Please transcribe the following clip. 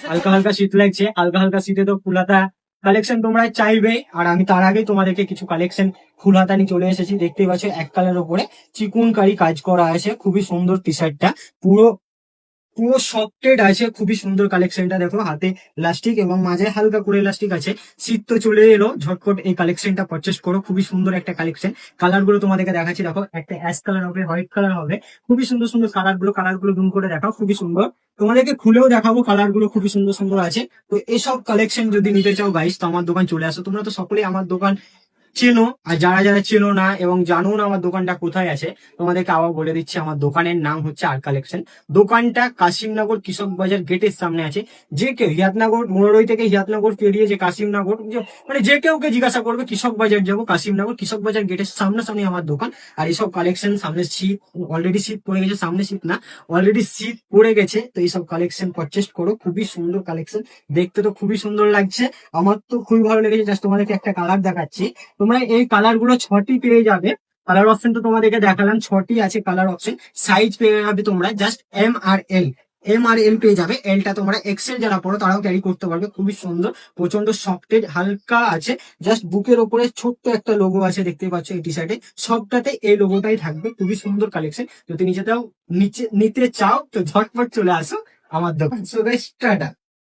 হালকা হালকা শীত লাগছে, হালকা হালকা শীতে তো ফুল হাতা কালেকশন তোমরা চাইবে। আর আমি তার আগে তোমাদেরকে কিছু কালেকশন ফুল হাতা নিয়ে চলে এসেছি। দেখতেই পাচ্ছ এক কালারের উপরে চিকুনকারি কাজ করা আছে, খুবই সুন্দর টি শার্টটা, পুরো পুরো সফটেড আছে, খুবই সুন্দর কালেকশনটা। দেখো হাতে লাস্টিক এবং মাঝে হালকা করে লাস্টিক আছে। শীত তো চলে এলো, ঝটপট এই কালেকশনটা পারচেস করো, খুবই সুন্দর একটা কালেকশন। কালার গুলো তোমাদেরকে দেখাচ্ছি, দেখো একটা অ্যাশ কালার হবে, হোয়াইট কালার হবে, খুবই সুন্দর সুন্দর কালার গুলো জুম করে দেখাও, খুবই সুন্দর। তোমাদেরকে খুলেও দেখাবো, কালার গুলো খুবই সুন্দর সুন্দর আছে। তো এসব কালেকশন যদি নিতে চাও গাইস, তো আমার দোকান চলে আসো। তোমরা তো সকলেই আমার দোকান চেনো, আর যারা যারা চেনো না এবং জানো না আমার দোকানটা কোথায় আছে, তোমাদেরকে আবার বলে দিচ্ছি, আমার দোকানের নাম হচ্ছে আর কালেকশন। দোকানটা কাশিমনগর কৃষক বাজার গেটের সামনে আছে। যে কেউ হিয়াতনগর মোড়ই থেকে হিয়াতনগর পেরিয়ে যে কাশিমনগর, মানে যে কেউকে জিজ্ঞাসা করবে কৃষক বাজার যাবো, কাশিমনগর কৃষক বাজার গেটের সামনাসামনি আমার দোকান। আর এইসব কালেকশন, সামনে শীত, অলরেডি শীত পড়ে গেছে, সামনে শীত না, অলরেডি শীত পড়ে গেছে। তো এইসব কালেকশন পারচেস করো, খুবই সুন্দর কালেকশন, দেখতে তো খুবই সুন্দর লাগছে, আমার তো খুবই ভালো লেগেছে। জাস্ট তোমাদেরকে একটা কালার দেখাচ্ছি, তোমরা এই কালার গুলো 6টি পেয়ে যাবে। কালার অপশন তো তোমাদেরকে দেখালাম, 6টি আছে কালার অপশন। সাইজ পেয়ে যাবে তোমরা জাস্ট এম আর এল, এম আর এল পেয়ে যাবে। এলটা তোমরা এক্সেল যারা পড়ো তারাও ক্যারি করতে পারবে, খুবই সুন্দর, প্রচন্ড সফটেড, হালকা আছে। জাস্ট বুকের ওপরে ছোট্ট একটা লোগো আছে, দেখতে পাচ্ছ এই টি শার্টে, সবটাতে এই লোগোটাই থাকবে। খুবই সুন্দর কালেকশন, যদি নিচে নিতে চাও তো ঝটপট চলে আসো আমার দোকান। So guys, tata.